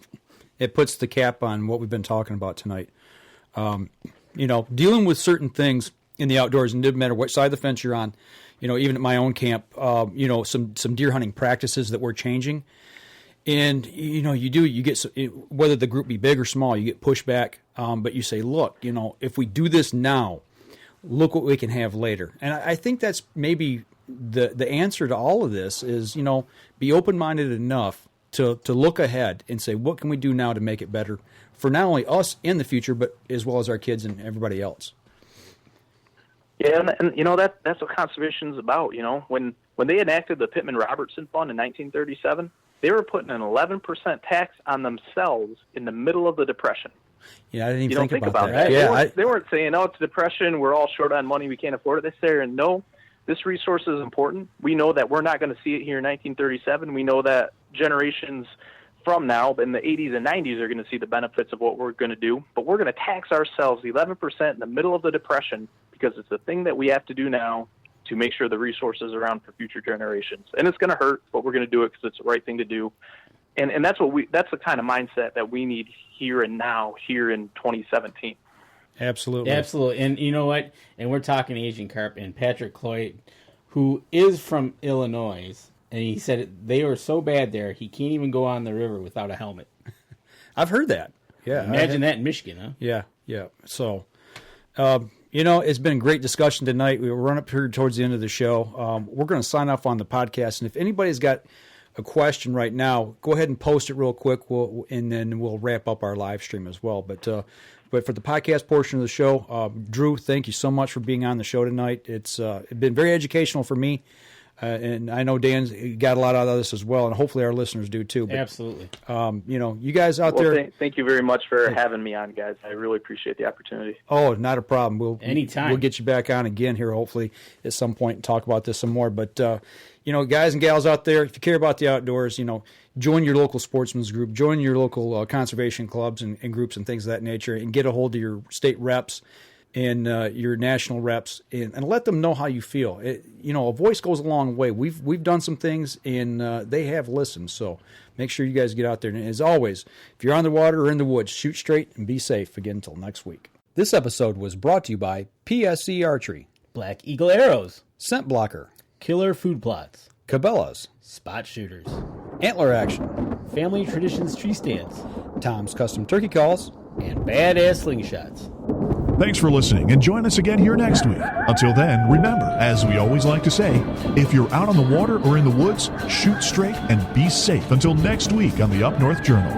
it puts the cap on what we've been talking about tonight. Dealing with certain things in the outdoors, and it doesn't matter what side of the fence you're on. Even at my own camp, some deer hunting practices that we're changing. And, you get, whether the group be big or small, you get pushback. But you say, look, if we do this now, look what we can have later. And I think that's maybe the answer to all of this is, be open-minded enough to look ahead and say, what can we do now to make it better for not only us in the future, but as well as our kids and everybody else. Yeah, and that's what conservation is about. When they enacted the Pittman-Robertson Fund in 1937, they were putting an 11% tax on themselves in the middle of the Depression. Yeah, I didn't even think about that. Right? They weren't saying, it's Depression, we're all short on money, we can't afford it. They said, no, this resource is important. We know that we're not going to see it here in 1937. We know that generations from now, in the 80s and 90s, are going to see the benefits of what we're going to do. But we're going to tax ourselves 11% in the middle of the Depression because it's the thing that we have to do now to make sure the resources are around for future generations. And it's going to hurt, but we're going to do it because it's the right thing to do. And that's that's the kind of mindset that we need here and now, here in 2017. Absolutely. Absolutely. And you know what? And we're talking Asian carp, and Patrick Cloyd, who is from Illinois, and he said they were so bad there, he can't even go on the river without a helmet. I've heard that. Yeah. Imagine that in Michigan, huh? Yeah. So, it's been a great discussion tonight. We will run up here towards the end of the show. We're going to sign off on the podcast. And if anybody's got a question right now, go ahead and post it real quick, and then we'll wrap up our live stream as well. But for the podcast portion of the show, Drew, thank you so much for being on the show tonight. It's been very educational for me. And I know Dan's got a lot out of this as well, and hopefully our listeners do too. But, absolutely. You guys out there. Thank you very much for having me on, guys. I really appreciate the opportunity. Oh, not a problem. Anytime. We'll get you back on again here, hopefully, at some point and talk about this some more. But, guys and gals out there, if you care about the outdoors, join your local sportsman's group, join your local conservation clubs and groups and things of that nature, and get a hold of your state reps and your national reps, and let them know how you feel. A voice goes a long way. We've done some things, and they have listened. So make sure you guys get out there. And as always, if you're on the water or in the woods, shoot straight and be safe. Again, until next week. This episode was brought to you by PSC Archery, Black Eagle Arrows, Scent Blocker, Killer Food Plots, Cabela's, Spot Shooters, Antler Action, Family Traditions Tree Stands, Tom's Custom Turkey Calls, and Badass Slingshots. Thanks for listening, and join us again here next week. Until then, remember, as we always like to say, if you're out on the water or in the woods, shoot straight and be safe. Until next week on the Up North Journal.